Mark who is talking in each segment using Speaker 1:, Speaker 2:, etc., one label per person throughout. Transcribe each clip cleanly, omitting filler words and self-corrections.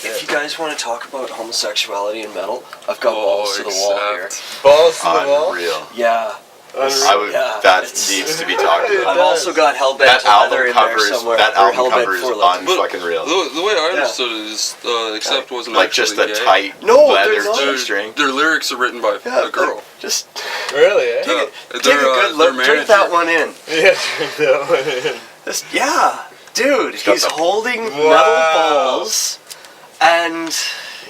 Speaker 1: If you guys want to talk about homosexuality and metal, I've got balls to the wall here.
Speaker 2: Balls to the wall?
Speaker 3: Unreal.
Speaker 1: Yeah.
Speaker 3: That needs to be talked about.
Speaker 1: I've also got Hellbent
Speaker 3: That album
Speaker 1: Leather in
Speaker 3: covers,
Speaker 1: there somewhere.
Speaker 3: that album cover is
Speaker 1: Leather.
Speaker 3: fucking real.
Speaker 4: The way I understood it is, Accept wasn't
Speaker 3: Like
Speaker 4: actually
Speaker 3: just a
Speaker 4: gay.
Speaker 3: tight
Speaker 1: No,
Speaker 3: leather
Speaker 1: they're not.
Speaker 3: G-string.
Speaker 4: Their lyrics are written by a girl.
Speaker 1: Just
Speaker 2: Really, eh?
Speaker 1: take a good look. Drink that one in.
Speaker 2: Yeah, drink that one in.
Speaker 1: Yeah, dude, he's holding metal balls, and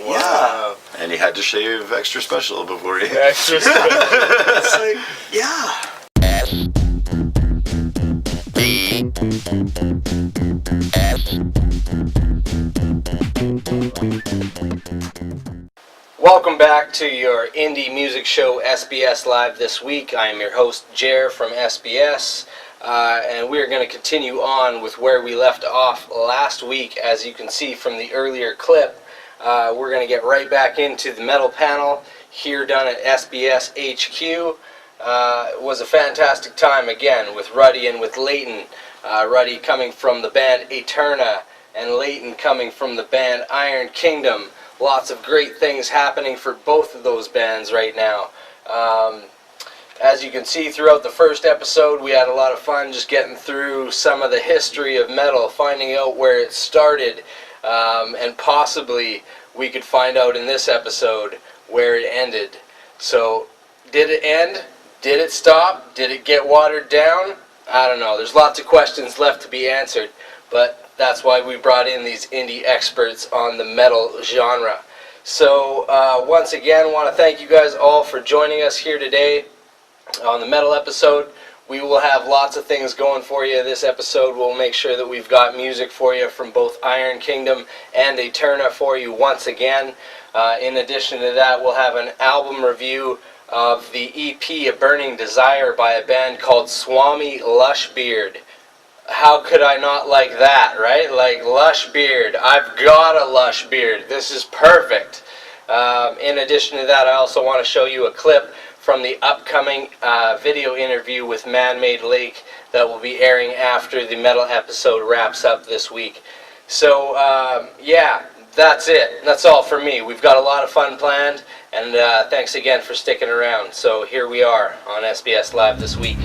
Speaker 1: yeah.
Speaker 3: And he had to shave extra special before he...
Speaker 2: Extra special.
Speaker 1: It's like, yeah.
Speaker 2: Welcome back to your indie music show, SBS Live this week. I am your host, Jer from SBS, and we're going to continue on with where we left off last week. As you can see from the earlier clip, we're going to get right back into the metal panel here done at SBS HQ. It was a fantastic time again with Ruddy and with Leighton. Ruddy coming from the band Aeterna and Leighton coming from the band Iron Kingdom. Lots of great things happening for both of those bands right now. As you can see throughout the first episode, we had a lot of fun just getting through some of the history of metal, finding out where it started, and possibly we could find out in this episode where it ended. So, did it end? Did it stop? Did it get watered down? I don't know. There's lots of questions left to be answered, but that's why we brought in these indie experts on the metal genre. So once again, want to thank you guys all for joining us here today on the metal episode. We will have lots of things going for you this episode. We'll make sure that we've got music for you from both Iron Kingdom and Aeterna for you once again. In addition to that, we'll have an album review of the EP A Burning Desire by a band called SWAMI LUSHBEARD. How could I not like that, right? Like lush beard. I've got a lush beard. This is perfect. In addition to that, I also want to show you a clip from the upcoming video interview with Man-Made Lake that will be airing after the metal episode wraps up this week. So, yeah, that's it. That's all for me. We've got a lot of fun planned, and thanks again for sticking around. So here we are on SBS Live this week.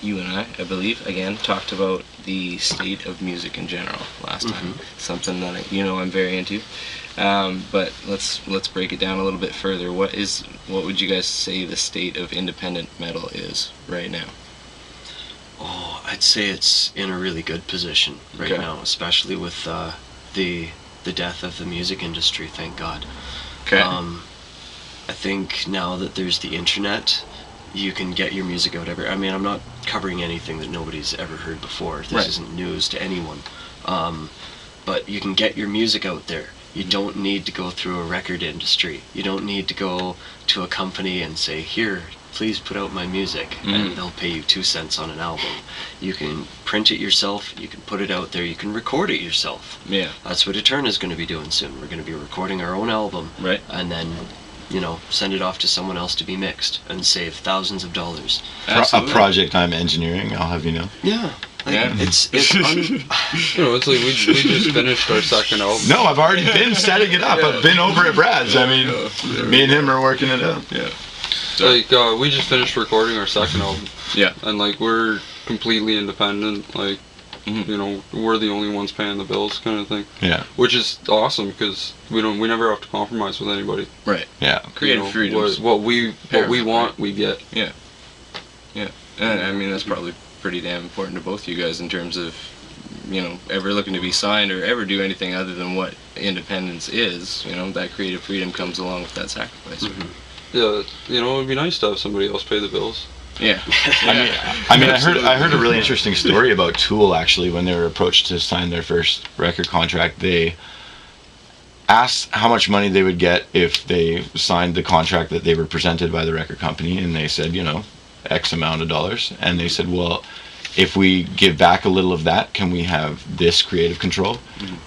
Speaker 2: You and I believe, again, talked about the state of music in general last time. Something that I'm very into. But let's break it down a little bit further. What would you guys say the state of independent metal is right now?
Speaker 5: Oh, I'd say it's in a really good position right now, especially with the death of the music industry. Thank God.
Speaker 3: Okay.
Speaker 5: I think now that there's the internet, you can get your music out everywhere. I mean, I'm not covering anything that nobody's ever heard before. This isn't news to anyone. But you can get your music out there. You don't need to go through a record industry. You don't need to go to a company and say, here, please put out my music, and they'll pay you 2 cents on an album. You can print it yourself, you can put it out there, you can record it yourself.
Speaker 3: Yeah.
Speaker 5: That's what Aeterna's going to be doing soon. We're going to be recording our own album, and then send it off to someone else to be mixed and save thousands of dollars.
Speaker 3: A project I'm engineering, I'll have you know.
Speaker 5: Yeah. It's
Speaker 4: it's like we just finished our second album.
Speaker 3: No, I've already been setting it up. I've been over at Brad's. I mean, me and him are working it out.
Speaker 4: Yeah. Like, we just finished recording our second album.
Speaker 3: Yeah.
Speaker 4: And, like, we're completely independent. Like, You know, we're the only ones paying the bills, kind of thing.
Speaker 3: Yeah.
Speaker 4: Which is awesome because we never have to compromise with anybody.
Speaker 6: Right.
Speaker 3: Yeah.
Speaker 6: Creative freedom.
Speaker 4: What we want, we get.
Speaker 6: Yeah. Yeah. And I mean, that's probably pretty damn important to both you guys in terms of, you know, ever looking to be signed or ever do anything other than what independence is. You know, that creative freedom comes along with that sacrifice.
Speaker 4: Yeah, you know, it'd be nice to have somebody else pay the bills.
Speaker 6: Yeah.
Speaker 3: I mean, I heard a really interesting story about Tool actually when they were approached to sign their first record contract. They asked how much money they would get if they signed the contract that they were presented by the record company, and they said, you know, X amount of dollars. And they said, well, if we give back a little of that, can we have this creative control?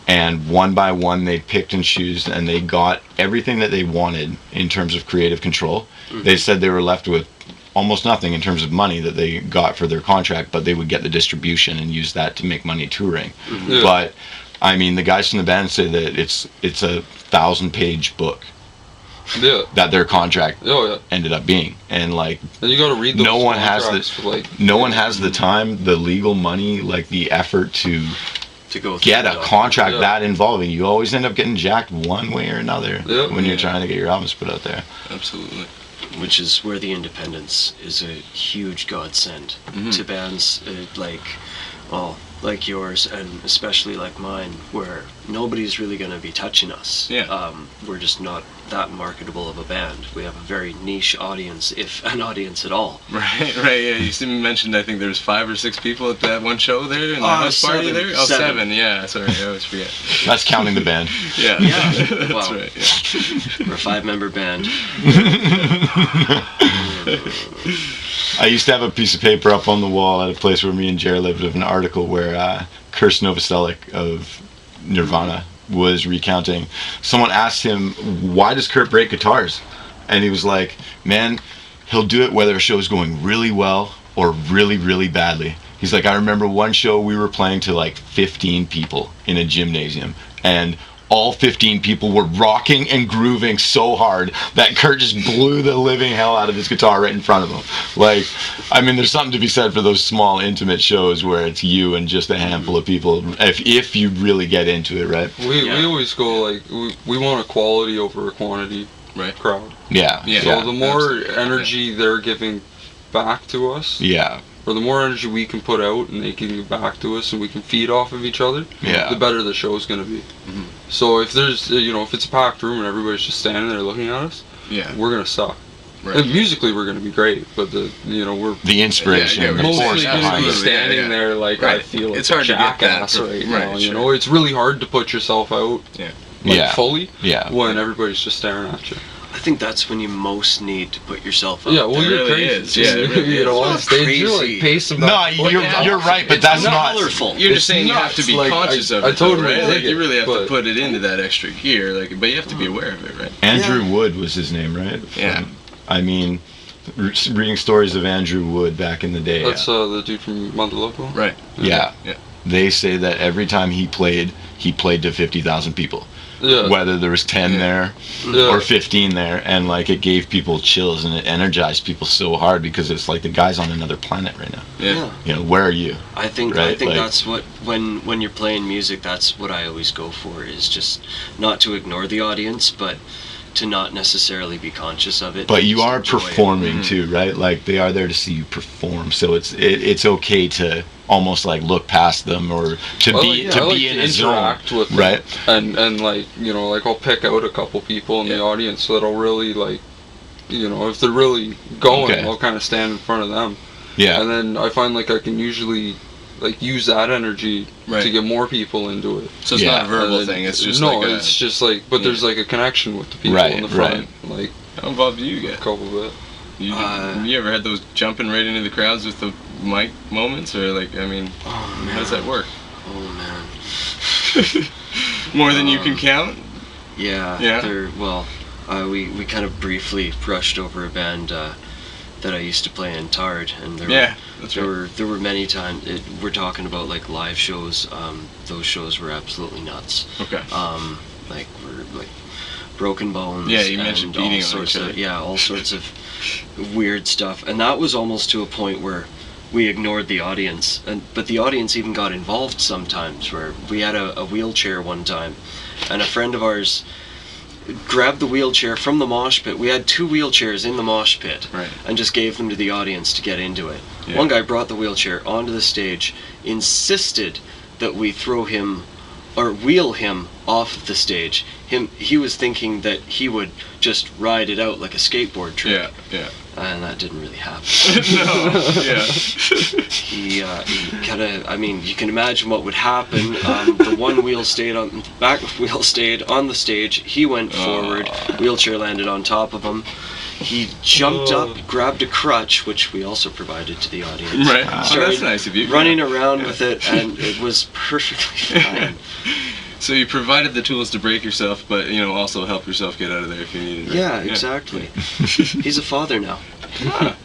Speaker 3: And one by one they picked and chose, and they got everything that they wanted in terms of creative control. They said they were left with almost nothing in terms of money that they got for their contract, but they would get the distribution and use that to make money touring. But I mean, the guys from the band say that it's a 1,000-page book that their contract ended up being, and like,
Speaker 4: and you got to read those
Speaker 3: no one has
Speaker 4: one
Speaker 3: has the time, the legal money, like the effort to
Speaker 5: go
Speaker 3: get a contract that involving. You always end up getting jacked one way or another when you're trying to get your albums put out there.
Speaker 6: Absolutely.
Speaker 5: Which is where the independence is a huge godsend to bands like yours, and especially like mine, where nobody's really going to be touching us. We're just not that marketable of a band. We have a very niche audience, if an audience at all.
Speaker 6: Right, yeah. You mentioned, I think there was 5 or 6 people at that one show there in the house party there? Oh, 7. Yeah, sorry, I always forget.
Speaker 3: That's counting the band.
Speaker 6: Yeah.
Speaker 5: That's
Speaker 6: well, right, yeah.
Speaker 5: We're a 5-member band.
Speaker 3: I used to have a piece of paper up on the wall at a place where me and Jer lived of an article where Kirst Novoselic of Nirvana was recounting. Someone asked him, why does Kurt break guitars? And he was like, man, he'll do it whether a show is going really well or really, really badly. He's like, I remember one show we were playing to like 15 people in a gymnasium, and all 15 people were rocking and grooving so hard that Kurt just blew the living hell out of his guitar right in front of him. Like, I mean, there's something to be said for those small, intimate shows where it's you and just a handful of people, if you really get into it, right?
Speaker 4: We always go, like, we want a quality over a quantity crowd.
Speaker 3: Yeah.
Speaker 4: So the more energy they're giving back to us, or the more energy we can put out and they can give back to us and we can feed off of each other, the better the show's going to be. So if there's, if it's a packed room and everybody's just standing there looking at us, we're going to suck. Right. And musically we're going to be great, but we're
Speaker 3: the inspiration,
Speaker 4: the mostly going to be standing there like I feel like
Speaker 6: it's hard to get that
Speaker 4: right now. You know, it's really hard to put yourself out fully when everybody's just staring at you.
Speaker 5: I think that's when you most need to put yourself out.
Speaker 4: Yeah, well,
Speaker 6: you're
Speaker 4: really
Speaker 6: crazy. Yeah, really
Speaker 4: on stage, you're like pacing back.
Speaker 3: No, you're right, but that's not
Speaker 5: colorful.
Speaker 6: You're just saying you have to be conscious of it.
Speaker 4: I totally
Speaker 6: right?
Speaker 4: like
Speaker 6: you really have to put it into that extra gear, but you have to be aware of it, right?
Speaker 3: Andrew Wood was his name, right?
Speaker 6: Yeah.
Speaker 3: I mean, reading stories of Andrew Wood back in the day.
Speaker 4: That's the dude from Monte Loco?
Speaker 6: Right.
Speaker 3: Yeah. They say that every time he played to 50,000 people.
Speaker 4: Yeah.
Speaker 3: Whether there was 10 there or 15 there, and like it gave people chills and it energized people so hard because it's like the guy's on another planet right now.
Speaker 5: Yeah.
Speaker 3: Where are you?
Speaker 5: I think that's what when you're playing music, that's what I always go for, is just not to ignore the audience, but to not necessarily be conscious of it.
Speaker 3: But you are performing too, right? Like they are there to see you perform, so it's okay to almost like look past them or to be in a zone,
Speaker 4: with them.
Speaker 3: Right?
Speaker 4: And like I'll pick out a couple people in the audience that'll really if they're really going, I'll kind of stand in front of them.
Speaker 3: Yeah.
Speaker 4: And then I find like I can usually use that energy to get more people into it.
Speaker 6: So it's not a verbal thing. It's just
Speaker 4: it's just like, but there's like a connection with the people in the front. Like,
Speaker 6: how involved do you get?
Speaker 4: A couple bit.
Speaker 6: You ever had those jumping right into the crowds with the mic moments, or how does that work?
Speaker 5: Oh man.
Speaker 6: More than you can count?
Speaker 5: Yeah. We kind of briefly brushed over a band that I used to play in Tard, and there were many times. We're talking about like live shows. Those shows were absolutely nuts.
Speaker 6: Okay.
Speaker 5: We're broken bones.
Speaker 6: Yeah, you mentioned beating
Speaker 5: all sorts of weird stuff, and that was almost to a point where we ignored the audience, but the audience even got involved sometimes. Where we had a wheelchair one time, and a friend of ours grabbed the wheelchair from the mosh pit. We had 2 wheelchairs in the mosh pit, and just gave them to the audience to get into it. Yeah. One guy brought the wheelchair onto the stage, insisted that we throw him or wheel him off of the stage. He was thinking that he would just ride it out like a skateboard trick.
Speaker 6: Yeah.
Speaker 5: And that didn't really happen.
Speaker 6: No. Yeah.
Speaker 5: He kind of, I mean, you can imagine what would happen. The one wheel stayed on, the back wheel stayed on the stage. He went forward. Wheelchair landed on top of him. He jumped up, grabbed a crutch, which we also provided to the audience.
Speaker 6: Right. That's nice of you.
Speaker 5: Running around with it, and it was perfectly fine.
Speaker 6: So you provided the tools to break yourself, but also help yourself get out of there if you needed. Right?
Speaker 5: Yeah, exactly. He's a father now.
Speaker 6: Ah.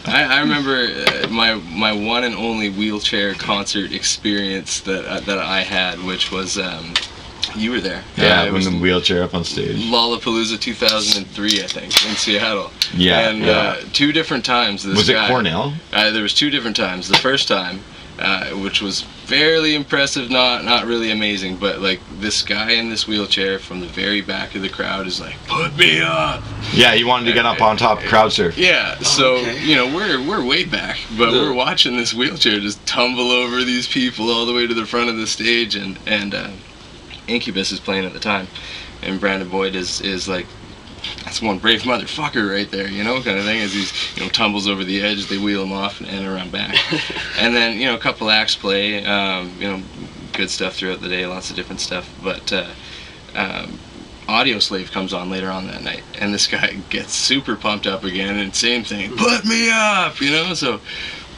Speaker 6: I remember my one and only wheelchair concert experience that I had, which was you were there.
Speaker 3: Yeah, when the wheelchair up on stage.
Speaker 6: Lollapalooza 2003, I think, in Seattle.
Speaker 3: Yeah.
Speaker 6: And 2 different times.
Speaker 3: Was it Cornell?
Speaker 6: There was 2 different times. The first time, which was fairly impressive, not really amazing, but like this guy in this wheelchair from the very back of the crowd is like, "Put me up!"
Speaker 3: Yeah, he wanted to get up on top, crowd surf.
Speaker 6: Yeah, so we're way back, but we're watching this wheelchair just tumble over these people all the way to the front of the stage, and Incubus is playing at the time, and Brandon Boyd is like, that's one brave motherfucker right there, kind of thing, as he's, tumbles over the edge, they wheel him off and around back. And then, a couple acts play, good stuff throughout the day, lots of different stuff, but Audio Slave comes on later on that night, and this guy gets super pumped up again, and same thing, put me up, so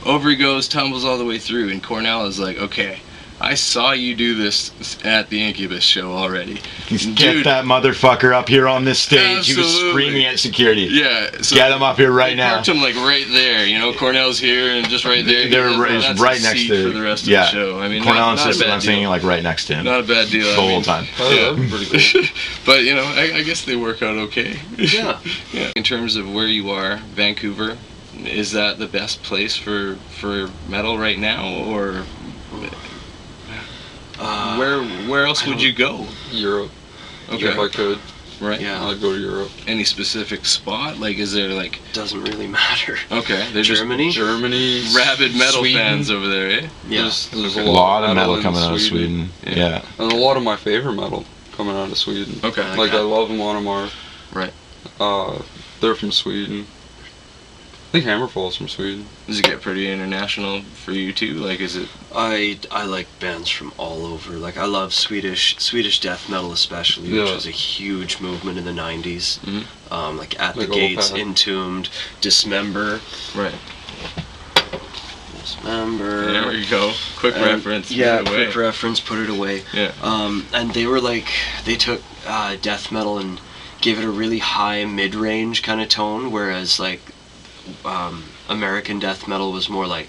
Speaker 6: over he goes, tumbles all the way through, and Cornell is like, okay, I saw you do this at the Incubus show already.
Speaker 3: Get that motherfucker up here on this stage.
Speaker 6: Absolutely.
Speaker 3: He was screaming at security.
Speaker 6: Yeah. So
Speaker 3: get him up here right now.
Speaker 6: Parked him like right there. Cornell's here and just right there.
Speaker 3: They're right next to
Speaker 6: for the rest of the show. I mean,
Speaker 3: Cornell and System, I'm saying like right next to him.
Speaker 6: Not a bad deal.
Speaker 3: The whole time.
Speaker 6: Yeah. Pretty cool. But I guess they work out okay.
Speaker 5: Yeah.
Speaker 6: Yeah. In terms of where you are, Vancouver, is that the best place for metal right now, or? Where else would you go?
Speaker 4: Europe.
Speaker 6: Okay.
Speaker 4: If I could.
Speaker 6: Right.
Speaker 5: Yeah.
Speaker 4: I'd go to Europe.
Speaker 6: Any specific spot? Like, is there like?
Speaker 5: Doesn't really matter.
Speaker 6: Okay. They're
Speaker 5: Germany.
Speaker 4: Germany.
Speaker 6: Rabid metal
Speaker 4: Sweden.
Speaker 6: fans over there, eh?
Speaker 5: Yeah.
Speaker 4: There's
Speaker 3: a lot of metal coming out of Sweden. Yeah.
Speaker 4: And a lot of my favorite metal coming out of Sweden.
Speaker 6: Okay.
Speaker 4: Like I love Monomar.
Speaker 6: Right.
Speaker 4: They're from Sweden. I think Hammerfall's from Sweden.
Speaker 6: Does it get pretty international for you too? Like, is it?
Speaker 5: I like bands from all over. Like, I love Swedish death metal especially, which was a huge movement in the 90s.
Speaker 6: Mm-hmm.
Speaker 5: Like At the Gates, Entombed, Dismember.
Speaker 6: Right.
Speaker 5: Dismember.
Speaker 6: There you go. Quick reference.
Speaker 5: Yeah, quick reference. Put it away.
Speaker 6: Yeah.
Speaker 5: And they were like, they took death metal and gave it a really high mid-range kind of tone, whereas like American death metal was more like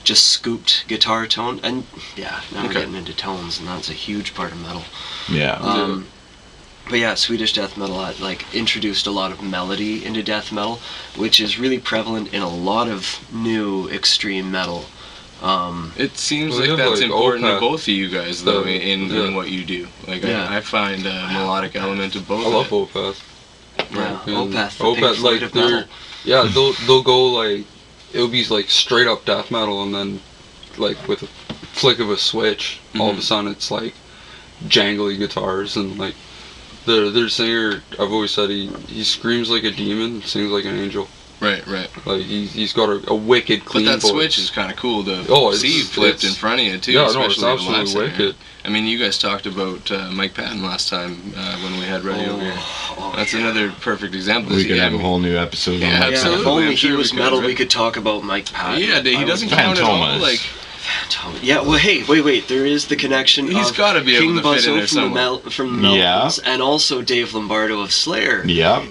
Speaker 5: just scooped guitar tone, and now we're getting into tones, and that's a huge part of metal.
Speaker 3: Yeah.
Speaker 5: But yeah, Swedish death metal like introduced a lot of melody into death metal, which is really prevalent in a lot of new extreme metal.
Speaker 6: It seems like that's important to both of you guys, though, in what you do. Like, I find a melodic element of both.
Speaker 4: I love Opeth.
Speaker 5: Yeah, Opeth,
Speaker 4: the Pink Floyd of metal. Yeah, they'll go like, it'll be like straight up death metal, and then like with a flick of a switch, all of a sudden it's like jangly guitars, and like their singer, I've always said he screams like a demon, sings like an angel.
Speaker 6: Right.
Speaker 4: Like he's got a wicked clean voice.
Speaker 6: But that switch is kind of cool to see flipped in front of you too.
Speaker 4: Yeah,
Speaker 6: especially
Speaker 4: it's absolutely wicked.
Speaker 6: I mean, you guys talked about Mike Patton last time when we had Ruddy over here. That's another perfect example.
Speaker 3: We could have a whole new episode.
Speaker 6: Yeah,
Speaker 3: on
Speaker 6: absolutely.
Speaker 5: If only he was metal, we could talk about Mike Patton.
Speaker 6: Yeah, he doesn't count at all. Like,
Speaker 5: yeah, well, hey, wait. There is the connection.
Speaker 6: He's
Speaker 5: of
Speaker 6: got to be
Speaker 5: King
Speaker 6: able to fit in there
Speaker 5: Buzzo from the Melvins, and also Dave Lombardo of Slayer.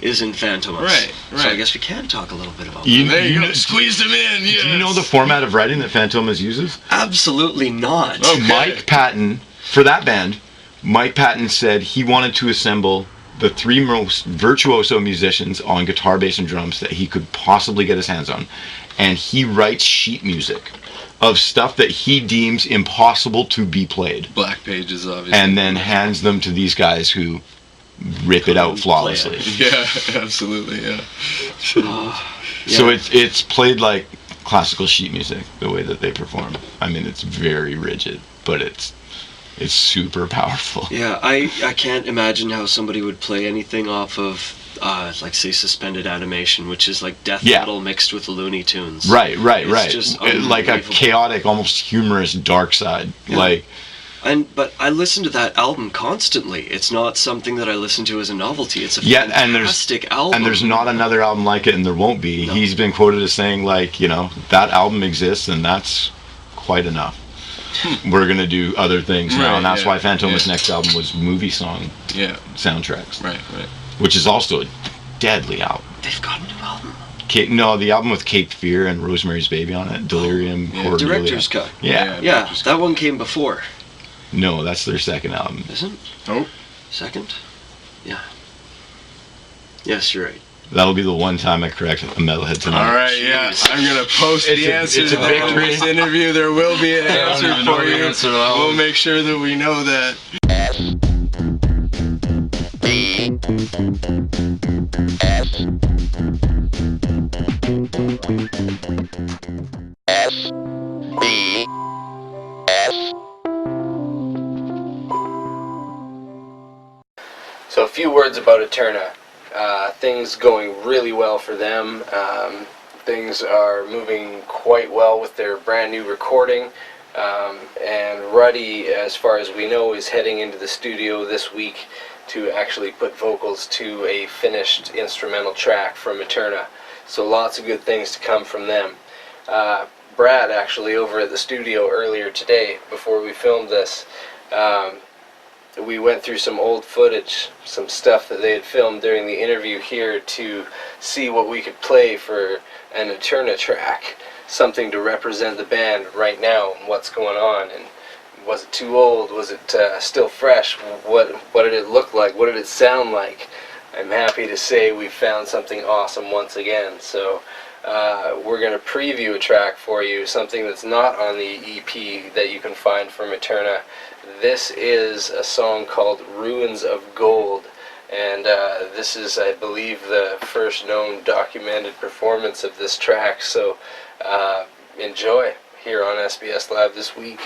Speaker 5: is in Phantomas.
Speaker 6: Right.
Speaker 5: So I guess we can talk a little bit about
Speaker 6: that. There you go. Squeezed him in. Yes.
Speaker 3: Do you know the format of writing that Phantomas uses?
Speaker 5: Absolutely not.
Speaker 3: Okay. Mike Patton, for that band, Mike Patton said he wanted to assemble the 3 most virtuoso musicians on guitar, bass, and drums that he could possibly get his hands on. And he writes sheet music of stuff that he deems impossible to be played.
Speaker 6: Black pages, obviously.
Speaker 3: And then hands them to these guys who rip it out flawlessly.
Speaker 6: Yeah, absolutely, yeah.
Speaker 3: So it's played like classical sheet music, the way that they perform. I mean, it's very rigid, but it's super powerful.
Speaker 5: Yeah, I can't imagine how somebody would play anything off of, like, say, Suspended Animation, which is like death metal mixed with Looney Tunes.
Speaker 3: Right.
Speaker 5: Just
Speaker 3: like a chaotic, almost humorous dark side.
Speaker 5: Yeah. But I listen to that album constantly. It's not something that I listen to as a novelty. It's a fantastic album.
Speaker 3: And there's not another album like it, and there won't be.
Speaker 5: No.
Speaker 3: He's been quoted as saying, like, that album exists, and that's quite enough. We're going to do other things now, and that's why Fantoma's next album was movie song soundtracks.
Speaker 6: Right.
Speaker 3: Which is also a deadly album.
Speaker 5: They've got a new album.
Speaker 3: The album with Cape Fear and Rosemary's Baby on it, Delirium.
Speaker 5: Director's Cut.
Speaker 3: Yeah,
Speaker 5: that one came before.
Speaker 3: No, that's their second album.
Speaker 5: Isn't?
Speaker 6: Oh.
Speaker 5: Second? Yeah. Yes, you're right.
Speaker 3: That'll be the one time I correct a metalhead tonight.
Speaker 6: All right, yeah. I'm going to post the answer to this interview. There will be an answer for you. We'll make sure that we know that.
Speaker 2: So a few words about Aeterna. Things going really well for them. Things are moving quite well with their brand new recording. And Ruddy, as far as we know, is heading into the studio this week to actually put vocals to a finished instrumental track from Aeterna. So lots of good things to come from them. Brad, actually, over at the studio earlier today, before we filmed this, we went through some old footage, some stuff that they had filmed during the interview here to see what we could play for an Aeterna track, something to represent the band right now and what's going on. And was it too old? Was it still fresh? What did it look like? What did it sound like? I'm happy to say we found something awesome once again. So we're going to preview a track for you, something that's not on the EP that you can find from Aeterna. This is a song called Ruins of Gold, and this is, I believe, the first known documented performance of this track, so enjoy here on SBS Live this week.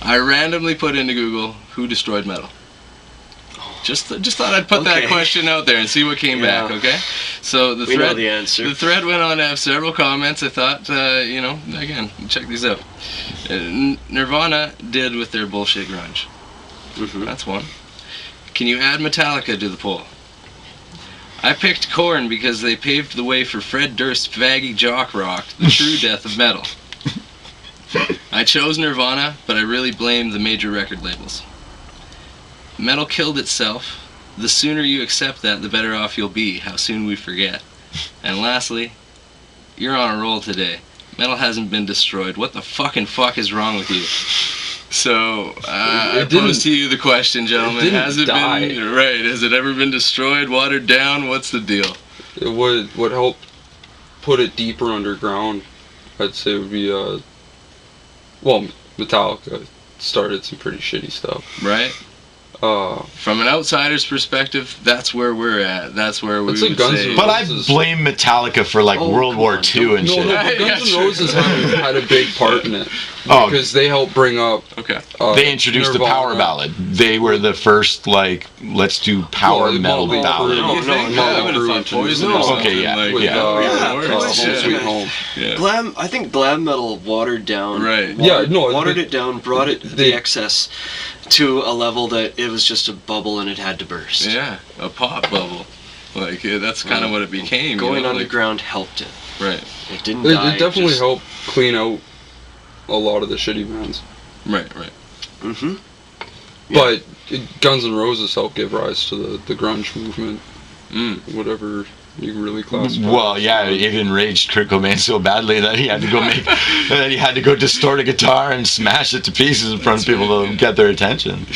Speaker 6: I randomly put into Google who destroyed metal. Just thought I'd put that question out there and see what came back. Okay, so
Speaker 5: we know the answer.
Speaker 6: The thread went on to have several comments. I thought, again, check these out. Nirvana did with their bullshit grunge. That's one. Can you add Metallica to the poll? I picked Korn because they paved the way for Fred Durst's faggy jock rock, the true death of metal. I chose Nirvana, but I really blame the major record labels. Metal killed itself. The sooner you accept that, the better off you'll be. How soon we forget. And lastly, you're on a roll today. Metal hasn't been destroyed. What the fucking fuck is wrong with you? So, I pose to you the question, gentlemen. Has it been, right, has it ever been destroyed, watered down? What's the deal?
Speaker 4: It would help put it deeper underground. I'd say it would be, Metallica started some pretty shitty stuff.
Speaker 6: Right? From an outsider's perspective, that's where we're at. That's where we would say.
Speaker 3: But I blame Metallica for World War II and shit.
Speaker 4: Guns N' Roses had a big part in it. Because they helped bring up.
Speaker 6: Okay.
Speaker 3: They introduced
Speaker 4: Nirvana.
Speaker 3: the power ballad. They were the first let's do power metal ballad.
Speaker 6: I would have thought Poison.
Speaker 3: Okay, yeah.
Speaker 4: Sweet Home.
Speaker 6: Yeah.
Speaker 5: Glam. I think glam metal watered down.
Speaker 6: Right.
Speaker 5: Watered it down, brought it the excess to a level that it was just a bubble and it had to burst.
Speaker 6: Yeah, a pop bubble. That's kind of what it became.
Speaker 5: Going underground helped it.
Speaker 6: Right.
Speaker 5: It didn't die.
Speaker 4: It definitely helped clean out a lot of the shitty bands.
Speaker 6: Right.
Speaker 5: Yeah.
Speaker 4: But Guns N' Roses helped give rise to the grunge movement. Whatever you really classify.
Speaker 3: Well, yeah, it enraged Kurt Cobain so badly that he had to go distort a guitar and smash it to pieces in front of people to get their attention.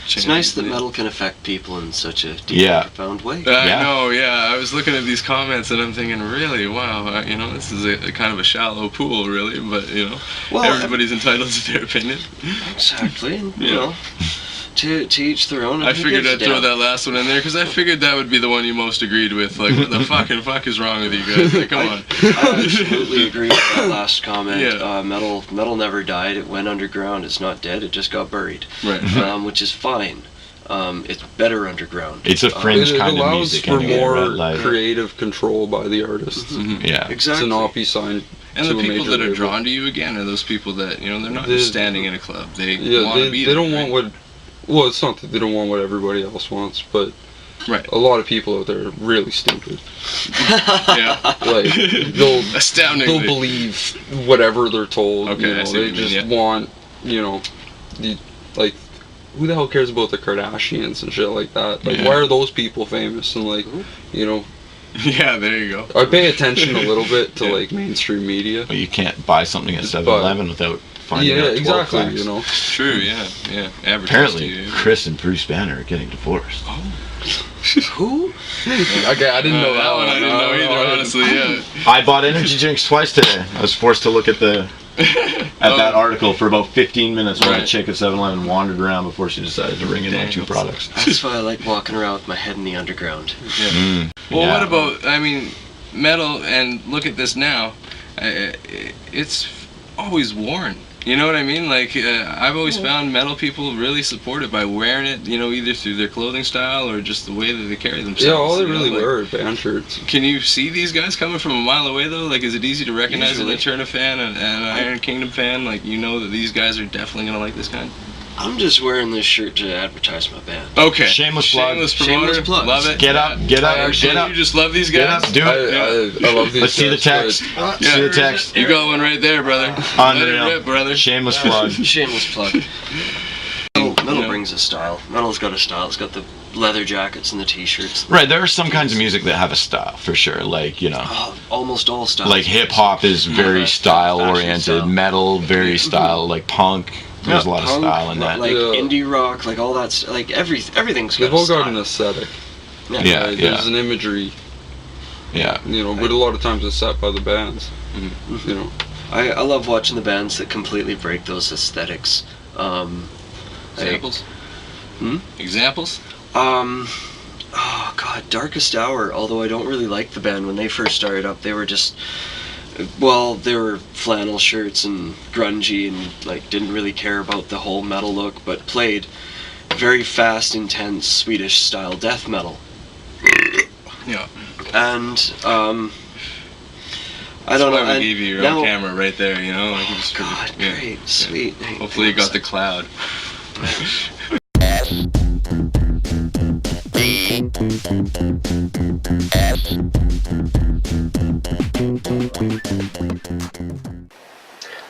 Speaker 5: It's nice that metal can affect people in such a deep and profound way.
Speaker 6: I know, I was looking at these comments and I'm thinking, really, wow, this is a kind of a shallow pool, really, but, everybody's entitled to their opinion.
Speaker 5: Exactly, and, to each their own.
Speaker 6: I figured I'd throw that last one in there because I figured that would be the one you most agreed with. Like, what the fucking fuck is wrong with you guys? Like, come on.
Speaker 5: I absolutely agree with that last comment. Metal never died. It went underground. It's not dead. It just got buried.
Speaker 6: Right.
Speaker 5: Which is fine. It's better underground.
Speaker 3: It's a fringe kind of music.
Speaker 4: It allows for more creative control by the artists.
Speaker 3: Yeah,
Speaker 5: exactly.
Speaker 4: To not be signed.
Speaker 6: And the people that are drawn to you again are those people that they're not just standing in a club. They want to be there.
Speaker 4: They don't want what. Well, it's not that they don't want what everybody else wants, but a lot of people out there are really stupid. They'll believe whatever they're told.
Speaker 6: Okay,
Speaker 4: they just want, who the hell cares about the Kardashians and shit like that? Like, why are those people famous? And
Speaker 6: Yeah, there you go.
Speaker 4: I pay attention a little bit to mainstream media.
Speaker 3: But you can't buy something at 7-Eleven without finding out 12 facts.
Speaker 6: True, yeah.
Speaker 3: Apparently, Chris and Bruce Banner are getting divorced.
Speaker 6: Oh.
Speaker 5: Who?
Speaker 4: Okay, I didn't know that one.
Speaker 6: I didn't know either, honestly. Yeah.
Speaker 3: I bought energy drinks twice today. I was forced to look at that article for about 15 minutes while a chick at 7-Eleven wandered around before she decided to bring in my 2 products.
Speaker 5: That's why I like walking around with my head in the underground.
Speaker 6: Yeah. What about, metal, and look at this now, it's always worn. You know what I mean? Like, I've always found metal people really supported by wearing it, either through their clothing style or just the way that they carry themselves.
Speaker 4: Yeah, all they really wear are band shirts.
Speaker 6: Can you see these guys coming from a mile away, though? Like, is it easy to recognize an Aeterna fan and an Iron Kingdom fan? Like, that these guys are definitely going to like this kind?
Speaker 5: I'm just wearing this shirt to advertise my band.
Speaker 6: Okay.
Speaker 3: Shameless plug.
Speaker 6: Shameless plug. Love it.
Speaker 3: Get up.
Speaker 6: You just love these guys?
Speaker 3: Get up. Do it.
Speaker 4: I love these
Speaker 3: Let's see the text. See the text.
Speaker 6: You got one right there, brother.
Speaker 3: Unreal.
Speaker 6: Let it rip, brother.
Speaker 3: Shameless plug.
Speaker 5: Shameless plug. Metal brings a style. Metal's got a style. It's got the leather jackets and the t-shirts.
Speaker 3: Right, there are some kinds of music that have a style, for sure. Like,
Speaker 5: almost all styles.
Speaker 3: Like hip-hop is very style-oriented. Metal, very style. Like punk. There's a lot of style in that.
Speaker 5: Like indie rock, like all that, like everything's got
Speaker 4: They've all got an aesthetic.
Speaker 3: Yeah.
Speaker 4: There's an imagery.
Speaker 3: Yeah.
Speaker 4: But a lot of times it's set by the bands.
Speaker 5: I love watching the bands that completely break those aesthetics.
Speaker 6: Examples? Examples?
Speaker 5: Oh God, Darkest Hour. Although I don't really like the band when they first started up, they were just
Speaker 1: Well, they were flannel shirts and grungy and like didn't really care about the whole metal look, but played very fast, intense Swedish style death metal.
Speaker 6: Yeah.
Speaker 1: And I
Speaker 6: That's
Speaker 1: don't know.
Speaker 6: why we gave you your
Speaker 1: now,
Speaker 6: own camera right there, you know? Like, it was
Speaker 1: God,
Speaker 6: yeah.
Speaker 1: great, sweet.
Speaker 6: Yeah. Hopefully you got the cloud.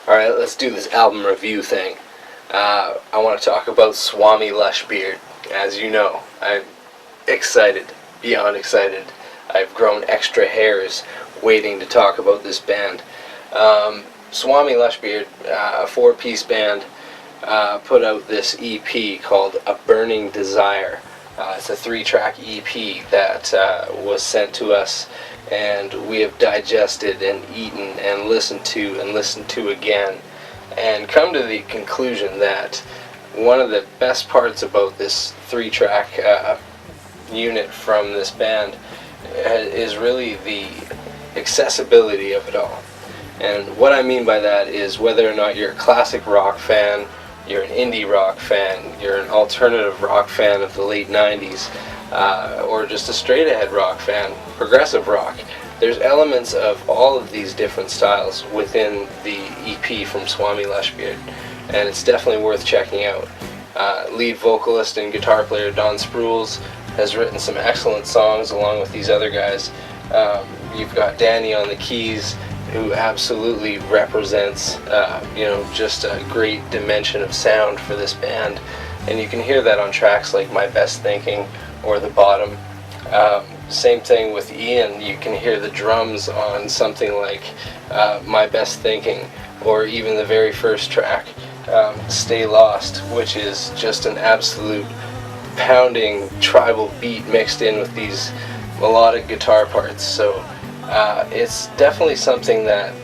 Speaker 2: Alright, let's do this album review thing. I want to talk about SWAMI LUSHBEARD. As you know, I'm excited, beyond excited. I've grown extra hairs waiting to talk about this band. SWAMI LUSHBEARD, a 4-piece band, put out this EP called A Burning Desire. It's a 3-track EP that was sent to us, and we have digested and eaten and listened to again, and come to the conclusion that one of the best parts about this 3-track unit from this band is really the accessibility of it all. And what I mean by that is whether or not you're a classic rock fan, you're an indie rock fan, you're an alternative rock fan of the late 90s, or just a straight ahead rock fan, progressive rock, there's elements of all of these different styles within the EP from SWAMI LUSHBEARD, and it's definitely worth checking out. Lead vocalist and guitar player Don Sprules has written some excellent songs along with these other guys. You've got Danny on the keys, who absolutely represents, just a great dimension of sound for this band, and you can hear that on tracks like My Best Thinking or The Bottom. Same thing with Ian, you can hear the drums on something like My Best Thinking, or even the very first track, Stay Lost, which is just an absolute pounding tribal beat mixed in with these melodic guitar parts. So it's definitely something that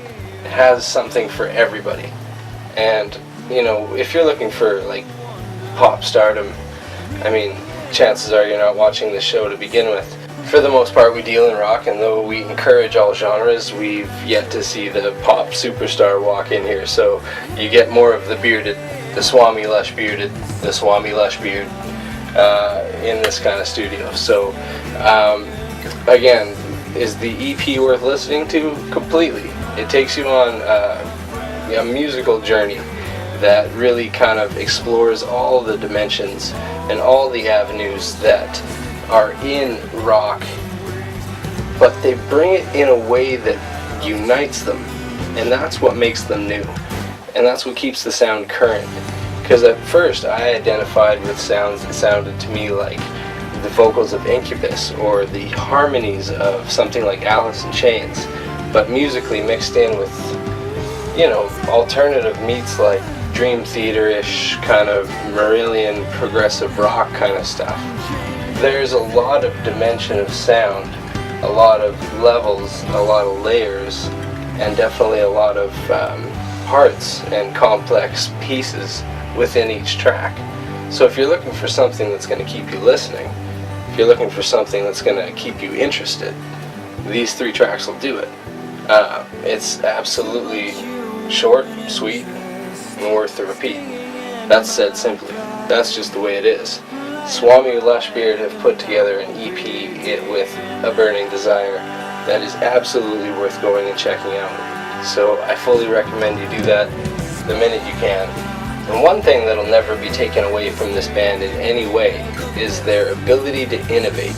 Speaker 2: has something for everybody. And if you're looking for like pop stardom, I mean, chances are you're not watching this show to begin with. For the most part, we deal in rock, and though we encourage all genres, we've yet to see the pop superstar walk in here. So you get more of the bearded, the SWAMI LUSHBEARD, the SWAMI LUSHBEARD in this kind of studio. So again, is the EP worth listening to? Completely. It takes you on a musical journey that really kind of explores all the dimensions and all the avenues that are in rock, but they bring it in a way that unites them, and that's what makes them new, and that's what keeps the sound current. Because at first I identified with sounds that sounded to me like the vocals of Incubus or the harmonies of something like Alice in Chains, but musically mixed in with, alternative meets like Dream Theater-ish kind of Marillion progressive rock kind of stuff. There's a lot of dimension of sound, a lot of levels, a lot of layers, and definitely a lot of parts and complex pieces within each track. So if you're looking for something that's going to keep you listening, if you're looking for something that's going to keep you interested, these 3 tracks will do it. It's absolutely short, sweet, and worth the repeat. That's said simply. That's just the way it is. SWAMI LUSHBEARD have put together an EP with A Burning Desire that is absolutely worth going and checking out. So I fully recommend you do that the minute you can. And one thing that'll never be taken away from this band in any way is their ability to innovate,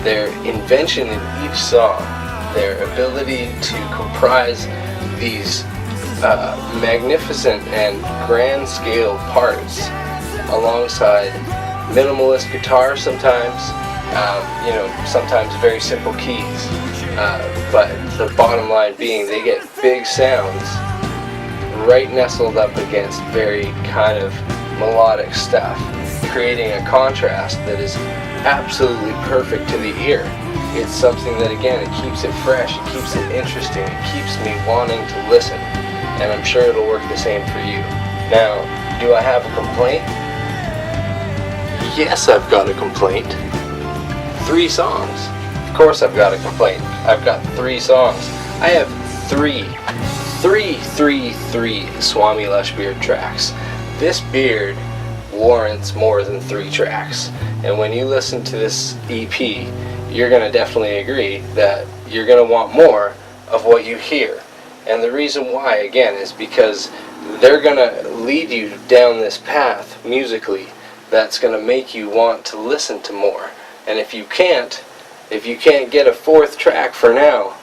Speaker 2: their invention in each song, their ability to comprise these magnificent and grand scale parts alongside minimalist guitar sometimes, sometimes very simple keys, but the bottom line being they get big sounds right nestled up against very kind of melodic stuff, creating a contrast that is absolutely perfect to the ear. It's something that, again, it keeps it fresh, it keeps it interesting, it keeps me wanting to listen, and I'm sure it'll work the same for you. Now, do I have a complaint? Yes, I've got a complaint. 3 songs. Of course I've got a complaint. I've got 3 songs. I have three SWAMI Lushbeard tracks. This beard warrants more than 3 tracks. And when you listen to this EP, you're going to definitely agree that you're going to want more of what you hear. And the reason why, again, is because they're going to lead you down this path musically that's going to make you want to listen to more. And if you can't get a 4th track for now,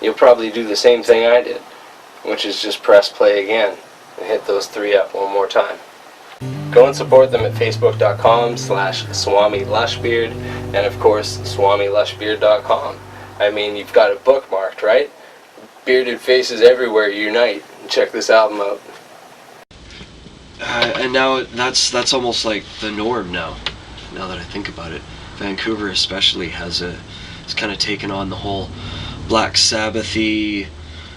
Speaker 2: you'll probably do the same thing I did, which is just press play again and hit those 3 up one more time. Go and support them at facebook.com/SWAMI Lushbeard, and of course SWAMILushbeard.com. I mean, you've got it bookmarked, right? Bearded faces everywhere unite. Check this album out.
Speaker 5: And now that's almost like the norm now. Now that I think about it, Vancouver especially has kind of taken on the whole Black Sabbath-y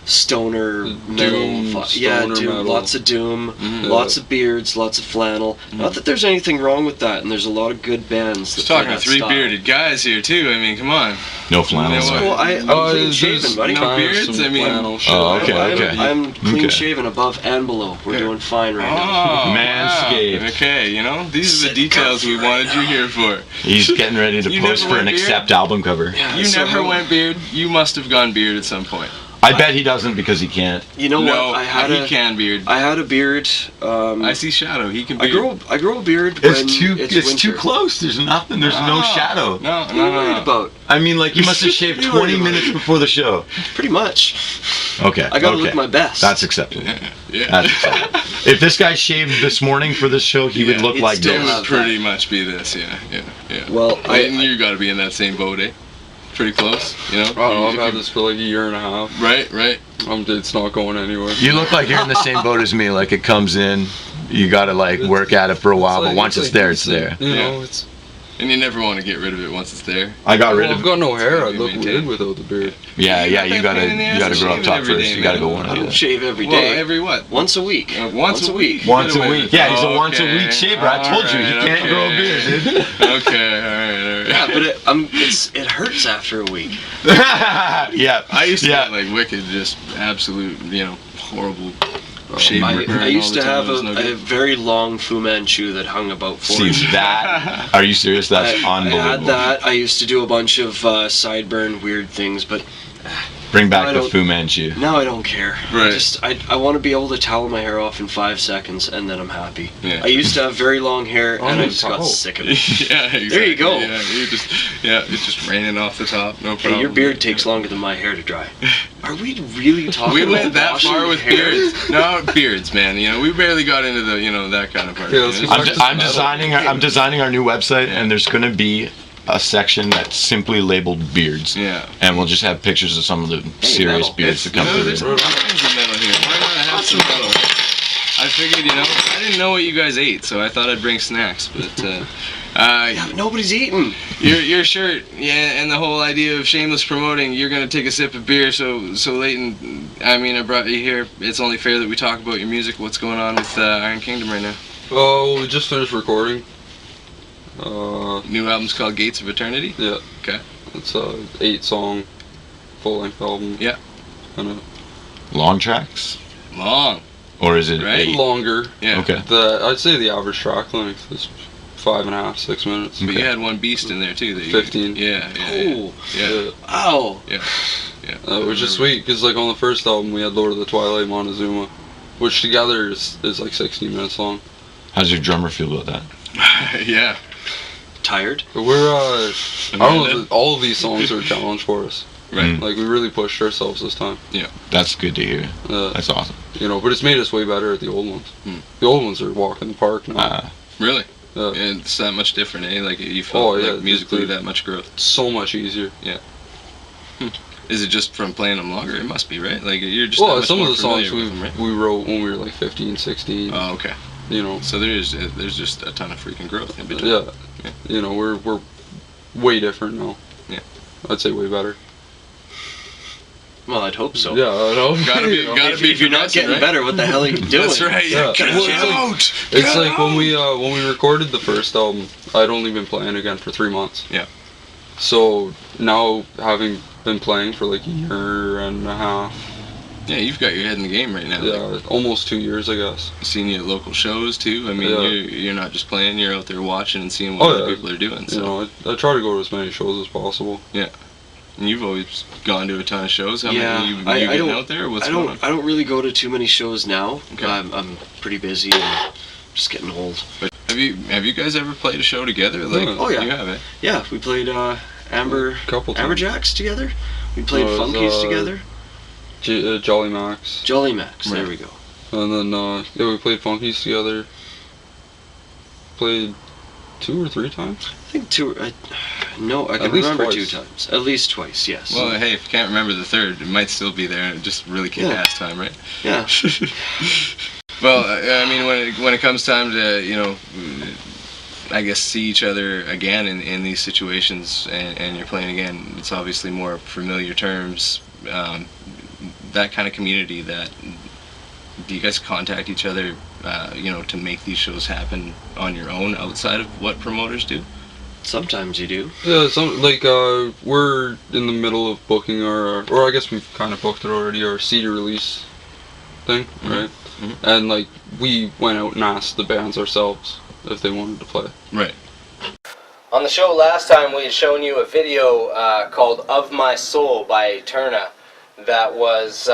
Speaker 5: stoner metal.
Speaker 4: Metal.
Speaker 5: Lots of doom, lots of beards, lots of flannel. Not that there's anything wrong with that, and there's a lot of good bands.
Speaker 6: Just talking to 3 bearded guys here too. I mean, come on.
Speaker 3: No flannel.
Speaker 5: Well, I'm clean shaven, buddy.
Speaker 6: No beards. I mean,
Speaker 5: I'm clean shaven above and below. We're doing fine right now.
Speaker 3: Manscaped.
Speaker 6: Wow. Okay, these are the details we wanted you here for.
Speaker 3: He's getting ready to post for an Accept album cover.
Speaker 5: Yeah,
Speaker 6: You never went beard. You must have gone beard at some point.
Speaker 3: I bet he doesn't because he can't.
Speaker 5: You know
Speaker 6: No,
Speaker 5: what?
Speaker 6: he can beard.
Speaker 5: I had a beard.
Speaker 6: I see shadow. He can beard.
Speaker 5: I grow a beard
Speaker 3: It's
Speaker 5: when
Speaker 3: too
Speaker 5: winter.
Speaker 3: too close. There's nothing. There's no shadow.
Speaker 6: No.
Speaker 5: What are you worried about?
Speaker 3: I mean, like, you must have shaved 20 minutes before the show.
Speaker 5: Pretty much.
Speaker 3: Okay.
Speaker 5: I gotta look my best.
Speaker 3: That's acceptable.
Speaker 6: Yeah.
Speaker 3: That's acceptable. If this guy shaved this morning for this show, he would look like
Speaker 5: still
Speaker 3: this.
Speaker 5: have-
Speaker 6: Would pretty much be this. Yeah.
Speaker 5: Well,
Speaker 6: you got to be in that same boat, eh? Pretty close,
Speaker 4: Oh, I've had this for like a year and a half.
Speaker 6: Right.
Speaker 4: It's not going anywhere.
Speaker 3: You look like you're in the same boat as me. Like, it comes in, you gotta work at it for a while, but once it's there, it's there.
Speaker 4: You know, it's.
Speaker 6: And you never want to get rid of it once it's there.
Speaker 3: I got rid of
Speaker 4: I've
Speaker 3: it.
Speaker 4: got no hair. I
Speaker 6: It's
Speaker 4: look
Speaker 6: gotta be
Speaker 4: weird
Speaker 6: maintained.
Speaker 4: without the beard.
Speaker 3: Yeah, you
Speaker 6: Pain in
Speaker 3: gotta
Speaker 6: the ass
Speaker 3: grow up
Speaker 6: to
Speaker 3: top
Speaker 6: shave it every
Speaker 3: first.
Speaker 6: day,
Speaker 3: You gotta go
Speaker 6: man.
Speaker 3: one
Speaker 5: I
Speaker 3: or the
Speaker 5: don't
Speaker 3: other.
Speaker 5: shave every
Speaker 6: Well,
Speaker 5: day.
Speaker 6: every what?
Speaker 5: Once a week.
Speaker 6: Once a week.
Speaker 3: Once a
Speaker 6: Get away
Speaker 3: week.
Speaker 6: with
Speaker 3: Yeah,
Speaker 6: it.
Speaker 3: he's a once a
Speaker 6: Okay.
Speaker 3: week shaver. I told you, he
Speaker 6: Alright,
Speaker 3: can't grow a beard, dude.
Speaker 6: Okay, alright.
Speaker 5: Yeah, but it hurts after a week.
Speaker 3: Yeah.
Speaker 6: I used to get like wicked, just absolute, horrible shaving.
Speaker 5: I used to have a very long Fu Manchu that hung about 4
Speaker 3: See
Speaker 5: inches.
Speaker 3: that? Are you serious? That's
Speaker 5: I
Speaker 3: unbelievable.
Speaker 5: had that. I used to do a bunch of sideburn weird things, but
Speaker 3: Bring
Speaker 5: No, I
Speaker 3: back the
Speaker 5: don't-
Speaker 3: Fu Manchu.
Speaker 5: now I don't care.
Speaker 6: Right.
Speaker 5: I want to be able to towel my hair off in 5 seconds, and then I'm happy.
Speaker 6: Yeah.
Speaker 5: I used to have very long hair, and I just got
Speaker 4: towel.
Speaker 5: sick of it.
Speaker 6: Yeah, exactly.
Speaker 5: There you go.
Speaker 6: Yeah, it's just raining off the top, no problem.
Speaker 5: Hey, your beard takes longer than my hair to dry. Are we really talking
Speaker 6: We
Speaker 5: about
Speaker 6: went that
Speaker 5: washing
Speaker 6: far with
Speaker 5: hair?
Speaker 6: beards. No, beards, man. We barely got into the, that kind of part.
Speaker 4: Yeah, let's get
Speaker 3: I'm designing our new website, and there's gonna be a section that's simply labeled beards.
Speaker 6: Yeah.
Speaker 3: And we'll just have pictures of some of the serious
Speaker 5: metal.
Speaker 3: beards that come
Speaker 6: There's
Speaker 3: through.
Speaker 6: all kinds of metal here. Why not have some metal? I figured, I didn't know what you guys ate, so I thought I'd bring snacks. But
Speaker 5: Yeah, but nobody's eating.
Speaker 6: your shirt, and the whole idea of shameless promoting. You're gonna take a sip of beer, so Leighton. I mean, I brought you here. It's only fair that we talk about your music. What's going on with Iron Kingdom right now?
Speaker 4: Oh, we just finished recording.
Speaker 6: New album's called Gates of Eternity.
Speaker 4: Yeah.
Speaker 6: Okay.
Speaker 4: It's a 8-song full-length album.
Speaker 6: Yeah.
Speaker 4: Kind
Speaker 3: Long tracks?
Speaker 6: Long.
Speaker 3: Or is it
Speaker 6: Right.
Speaker 3: eight?
Speaker 4: longer.
Speaker 6: Yeah.
Speaker 3: Okay.
Speaker 4: I'd say the average track length is 5.5, 6 minutes.
Speaker 6: But you had one beast in there too. That you,
Speaker 4: 15.
Speaker 6: Yeah.
Speaker 5: Oh.
Speaker 6: Yeah.
Speaker 5: Ow.
Speaker 4: Which is sweet, because like on the first album we had Lord of the Twilight, Montezuma, which together is like 16 minutes long.
Speaker 3: How's your drummer feel about that?
Speaker 6: Yeah.
Speaker 5: Tired?
Speaker 4: But we're, I don't know, all of these songs are a challenge for us.
Speaker 6: Right.
Speaker 4: Like, we really pushed ourselves this time.
Speaker 3: That's good to hear. That's awesome.
Speaker 4: But it's made us way better at the old ones. The old ones are walk in the park now.
Speaker 6: Really?
Speaker 4: Yeah.
Speaker 6: And it's that much different, eh? Like you felt like musically
Speaker 4: it's-
Speaker 6: that much growth.
Speaker 4: So much easier.
Speaker 6: Is it just from playing them longer? It must be, right? Like you're just.
Speaker 4: Well,
Speaker 6: that much
Speaker 4: some of
Speaker 6: more
Speaker 4: the songs
Speaker 6: familiar with them, right?
Speaker 4: we wrote when we were like 15, 16.
Speaker 6: Oh, okay. So there's just a ton of freaking growth in between.
Speaker 4: Yeah. We're way different now.
Speaker 6: Yeah.
Speaker 4: I'd say way better.
Speaker 5: Well, I'd hope so.
Speaker 4: Yeah, I know.
Speaker 6: Gotta be.
Speaker 5: If you're not getting better, what the hell are you doing?
Speaker 6: That's right.
Speaker 4: Yeah.
Speaker 6: Get
Speaker 4: Well,
Speaker 6: out.
Speaker 4: It's like when we recorded the first album, I'd only been playing again for 3 months.
Speaker 6: Yeah.
Speaker 4: So now, having been playing for like a year and a half,
Speaker 6: Yeah, you've got your head in the game right now.
Speaker 4: Yeah, like, almost 2 years, I guess.
Speaker 6: Seeing you at local shows too. I mean, you're not just playing; you're out there watching and seeing what other people are doing. So.
Speaker 4: You know, I try to go to as many shows as possible.
Speaker 6: Yeah. And you've always gone to a ton of shows. How many you getting out there? What's going on?
Speaker 1: I don't really go to too many shows now. Okay. I'm pretty busy and just getting old.
Speaker 6: But have you guys ever played a show together? Like,
Speaker 1: oh yeah,
Speaker 6: you have it.
Speaker 1: Yeah, we played Amberjacks together. We played Funkies together.
Speaker 4: Jolly Max.
Speaker 1: Jolly Max. Right. There we go.
Speaker 4: And then we played Funkies together. Played 2 or 3 times.
Speaker 1: I think 2. No, I can remember 2 times. At least twice. Yes.
Speaker 6: Well, hey, if you can't remember the third, it might still be there. Just really kick-ass time, right?
Speaker 1: Yeah.
Speaker 6: Well, I mean, when it comes time to I guess see each other again in these situations, and you're playing again, it's obviously more familiar terms. That kind of community. Do you guys contact each other, to make these shows happen on your own outside of what promoters do?
Speaker 1: Sometimes you do.
Speaker 4: Yeah, we're in the middle of booking or I guess we've kind of booked it already, our CD release thing, right? Mm-hmm. And we went out and asked the bands ourselves if they wanted to play.
Speaker 6: Right.
Speaker 2: On the show last time, we had shown you a video called "Of My Soul" by Aeterna that was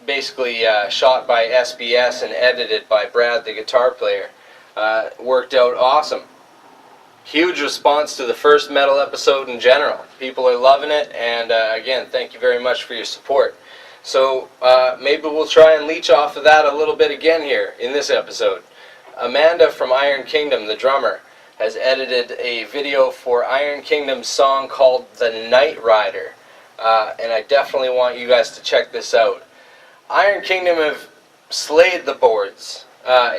Speaker 2: basically shot by SBS and edited by Brad, the guitar player. Worked out awesome. Huge response to the first metal episode in general. People are loving it, and again, thank you very much for your support. So maybe we'll try and leech off of that a little bit again here in this episode. Amanda from Iron Kingdom, the drummer, has edited a video for Iron Kingdom's song called "The Night Rider," and I definitely want you guys to check this out. Iron Kingdom have slayed the boards.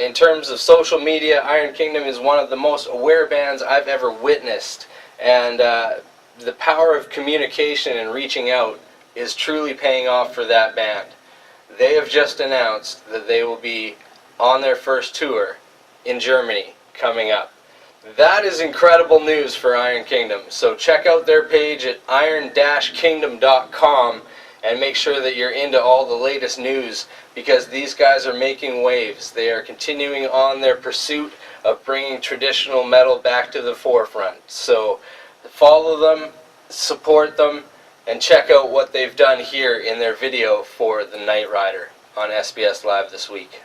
Speaker 2: In terms of social media, Iron Kingdom is one of the most aware bands I've ever witnessed, and the power of communication and reaching out is truly paying off for that band. They have just announced that they will be on their first tour in Germany coming up. That is incredible news for Iron Kingdom, so check out their page at iron-kingdom.com and make sure that you're into all the latest news, because these guys are making waves. They are continuing on their pursuit of bringing traditional metal back to the forefront. So follow them, support them, and check out what they've done here in their video for The Night Rider on SBS Live this week.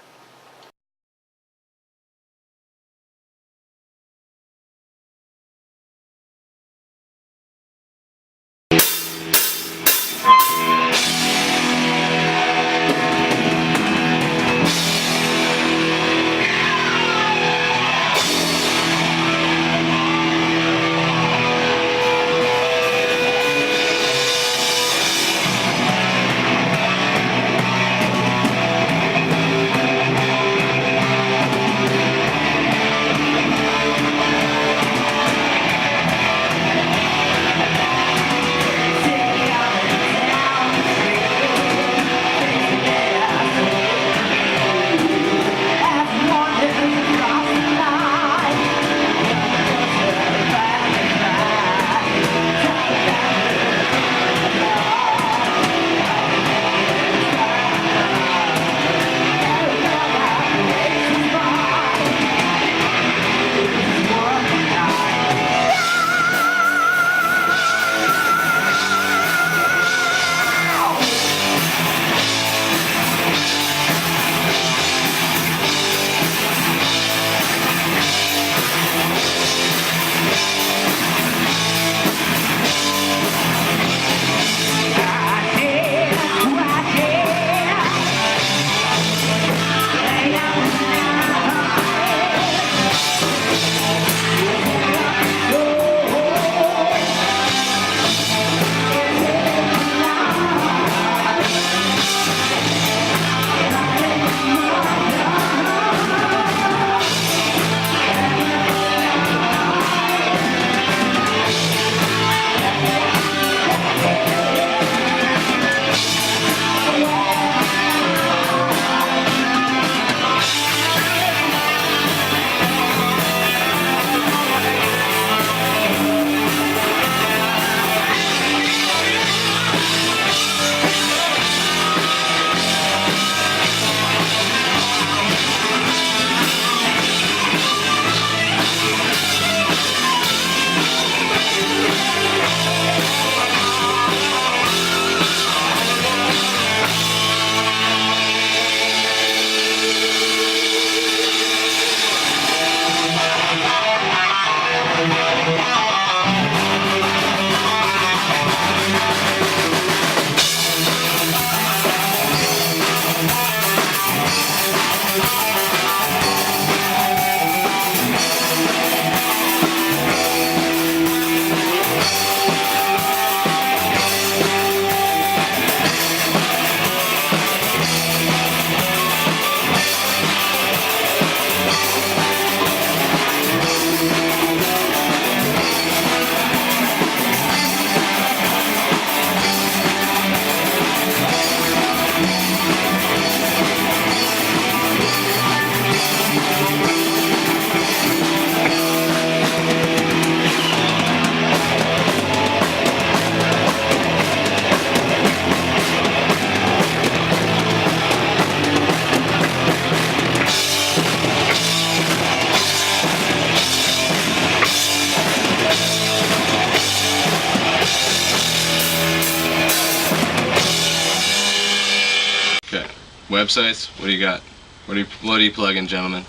Speaker 6: websites? What do you got? What are you plugging, gentlemen?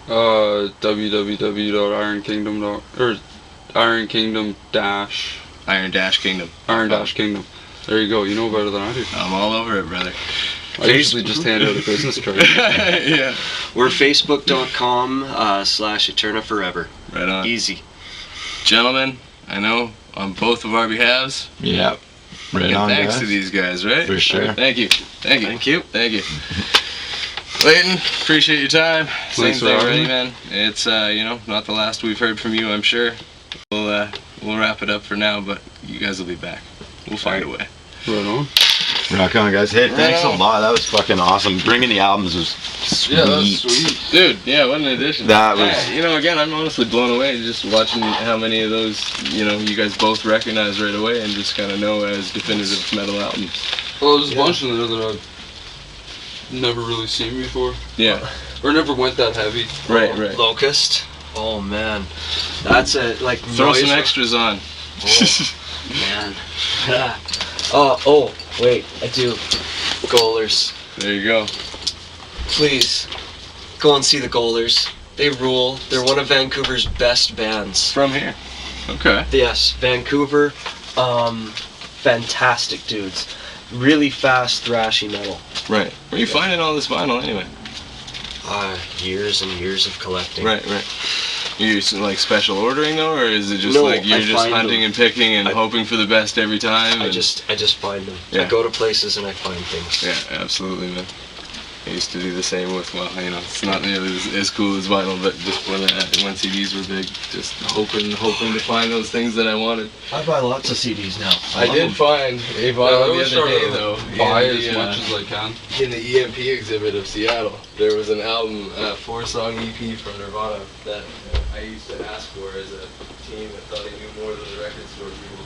Speaker 4: www.ironkingdom or ironkingdom dash
Speaker 6: Iron Kingdom.
Speaker 4: Kingdom. There you go. You know better than I do.
Speaker 6: I'm all over it, brother.
Speaker 4: I usually just hand out a business card.
Speaker 6: Yeah.
Speaker 1: We're facebook.com/Aeterna forever.
Speaker 6: Right on.
Speaker 1: Easy.
Speaker 6: Gentlemen, I know on both of our behalves.
Speaker 3: Yeah. Right on,
Speaker 6: thanks
Speaker 3: guys.
Speaker 6: to these guys, right?
Speaker 3: For sure.
Speaker 6: Right, thank you. Leighton, appreciate your time. Same thing, really, man. It's not the last we've heard from you, I'm sure. We'll wrap it up for now, but you guys will be back. We'll find a way.
Speaker 4: Right on.
Speaker 3: Rock on, guys. Hey, thanks a lot. That was fucking awesome. Bringing the albums was sweet.
Speaker 4: Yeah, that's sweet.
Speaker 6: Dude, yeah, what an addition.
Speaker 3: That was...
Speaker 6: again, I'm honestly blown away just watching how many of those, you guys both recognize right away and just kind of know as definitive metal albums.
Speaker 4: Well, there's a bunch in there that I've never really seen before.
Speaker 6: Yeah.
Speaker 4: Or never went that heavy.
Speaker 6: Right.
Speaker 1: Locust. Oh, man. That's it. Like,
Speaker 6: throw some extras on.
Speaker 1: Oh, man. Wait, I do. Goalers.
Speaker 6: There you go.
Speaker 1: Please, go and see the Goalers. They rule. They're one of Vancouver's best bands.
Speaker 6: From here. Okay.
Speaker 1: Yes, Vancouver. Fantastic dudes. Really fast, thrashy metal.
Speaker 6: Right. Where are you finding all this vinyl anyway?
Speaker 1: Years and years of collecting.
Speaker 6: Right. You like special ordering though, or is it just
Speaker 1: No,
Speaker 6: like you're
Speaker 1: I
Speaker 6: just
Speaker 1: find
Speaker 6: hunting
Speaker 1: them.
Speaker 6: and picking and hoping for the best every time?
Speaker 1: I just find them.
Speaker 6: Yeah.
Speaker 1: I go to places and I find things.
Speaker 6: Yeah, absolutely, man. I used to do the same with, it's not nearly as cool as vinyl, but just when CDs were big, just hoping to find those things that I wanted.
Speaker 1: I buy lots of CDs now.
Speaker 6: I did find a vinyl the other day though.
Speaker 4: Buy as much as I can.
Speaker 6: In the EMP exhibit of Seattle, there was an album, a 4-song EP from Nirvana that I used to ask for as a teen. I thought I knew more than the record store people.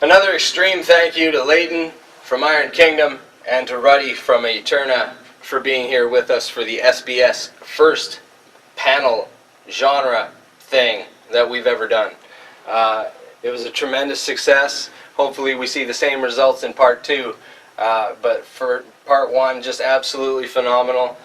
Speaker 6: And another extreme thank you to Leighton from Iron Kingdom and to Ruddy from Aeterna for being here with us for the SBS first panel genre thing that we've ever done. It was a tremendous success. Hopefully we see the same results in part 2. But for part 1, just absolutely phenomenal.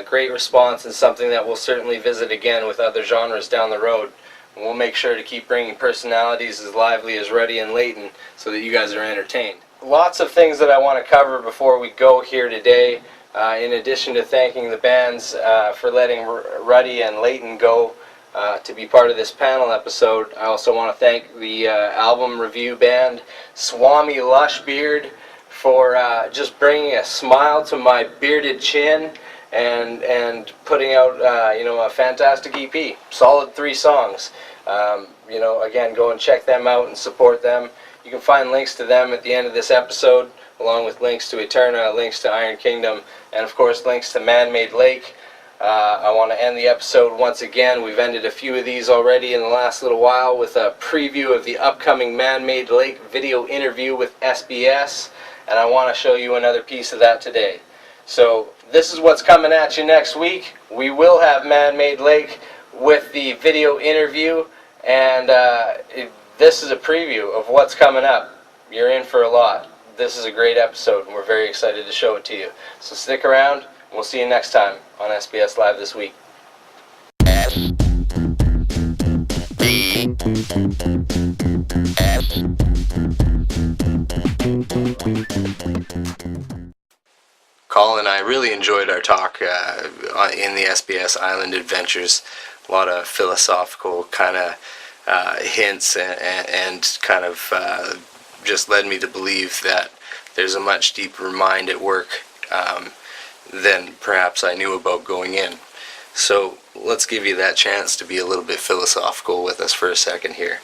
Speaker 6: Great response and something that we'll certainly visit again with other genres down the road. And we'll make sure to keep bringing personalities as lively as Ruddy and Leighton so that you guys are entertained. Lots of things that I want to cover before we go here today. In addition to thanking the bands for letting Ruddy and Leighton go to be part of this panel episode, I also want to thank the album review band SWAMI LUSHBEARD for just bringing a smile to my bearded chin and putting out a fantastic EP, solid 3 songs. Again, go and check them out and support them. You can find links to them at the end of this episode, along with links to Aeterna, links to Iron Kingdom, and of course links to Man-Made Lake. I want to end the episode once again. We've ended a few of these already in the last little while with a preview of the upcoming Man-Made Lake video interview with SBS, and I want to show you another piece of that today. So this is what's coming at you next week. We will have Man-Made Lake with the video interview, and this is a preview of what's coming up. You're in for a lot. This is a great episode, and we're very excited to show it to you. So stick around, and we'll see you next time on SBS Live This Week. Colin and I really enjoyed our talk in the SBS Island Adventures. A lot of philosophical kind of hints and kind of just led me to believe that there's a much deeper mind at work than perhaps I knew about going in. So let's give you that chance to be a little bit philosophical with us for a second here.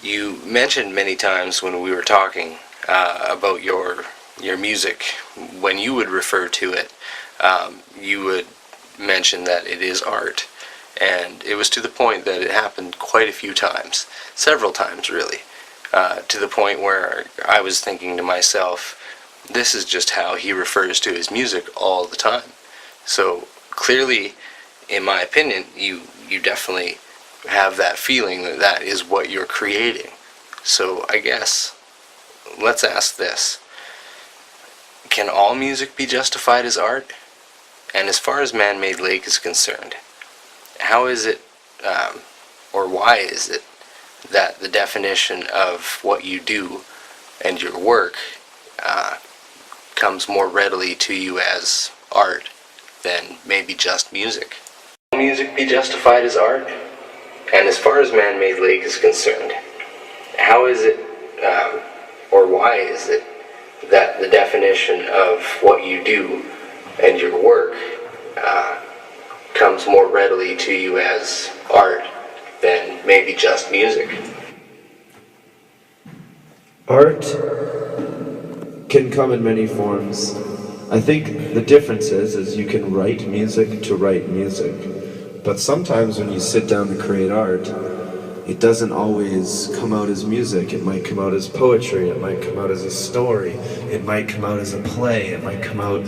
Speaker 6: You mentioned many times when we were talking about your
Speaker 2: your music, when you would refer to it, you would mention that it is art. And it was to the point that it happened quite a few times, several times really, to the point where I was thinking to myself, this is just how he refers to his music all the time. So clearly, in my opinion, you definitely have that feeling that that is what you're creating. So I guess, let's ask this. Can all music be justified as art? And as far as Man-Made Lake is concerned, how is it, or why is it, that the definition of what you do and your work comes more readily to you as art than maybe just music? Can music be justified as art? And as far as Man-Made Lake is concerned, how is it, or why is it, that the definition of what you do and your work comes more readily to you as art than maybe just music?
Speaker 7: Art can come in many forms. I think the difference is you can write music to write music. But sometimes when you sit down to create art, it doesn't always come out as music. It might come out as poetry, it might come out as a story, it might come out as a play, it might come out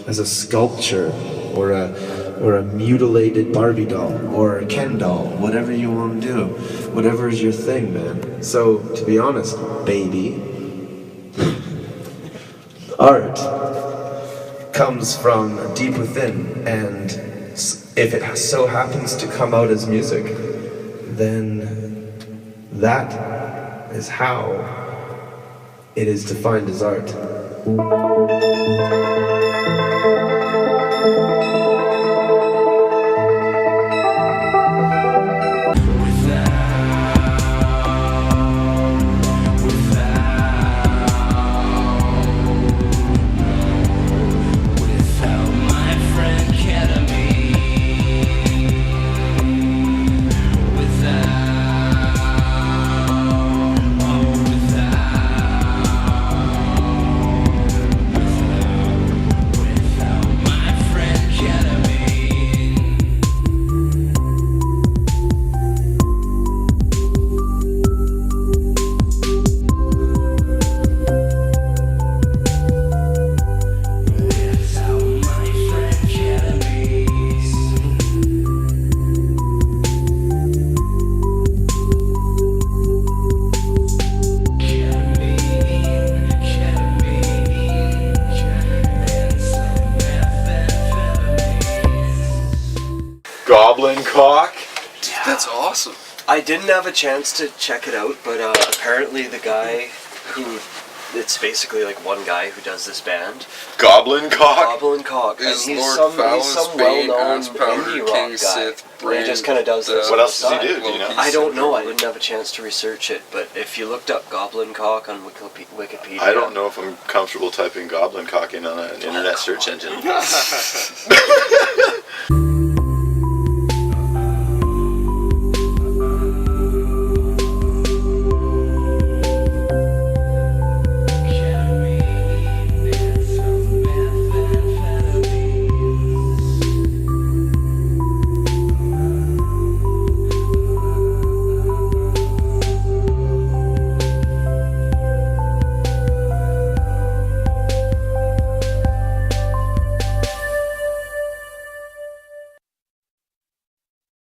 Speaker 7: as a sculpture, or a mutilated Barbie doll, or a Ken doll, whatever you want to do, whatever is your thing, man. So, to be honest, baby, art comes from deep within, and if it so happens to come out as music, then that is how it is defined as art.
Speaker 3: Goblin cock?
Speaker 1: Yeah.
Speaker 4: That's awesome.
Speaker 1: I didn't have a chance to check it out, but apparently the guy who, it's basically like one guy who does this band.
Speaker 3: Goblin cock?
Speaker 1: Goblin cock. And
Speaker 4: Is
Speaker 1: he's
Speaker 4: Lord
Speaker 1: some
Speaker 4: Phallus,
Speaker 1: well-known
Speaker 4: Ass Powder,
Speaker 1: indie
Speaker 4: King
Speaker 1: rock guy.
Speaker 4: Sith,
Speaker 1: And he just kind of does this.
Speaker 3: What else
Speaker 1: on
Speaker 3: does
Speaker 1: the
Speaker 3: he
Speaker 1: side.
Speaker 3: do? Do you know?
Speaker 1: I don't know. I didn't have a chance to research it, but if you looked up Goblin cock on Wikipedia...
Speaker 3: I don't know if I'm comfortable typing goblin cock in on an internet search engine.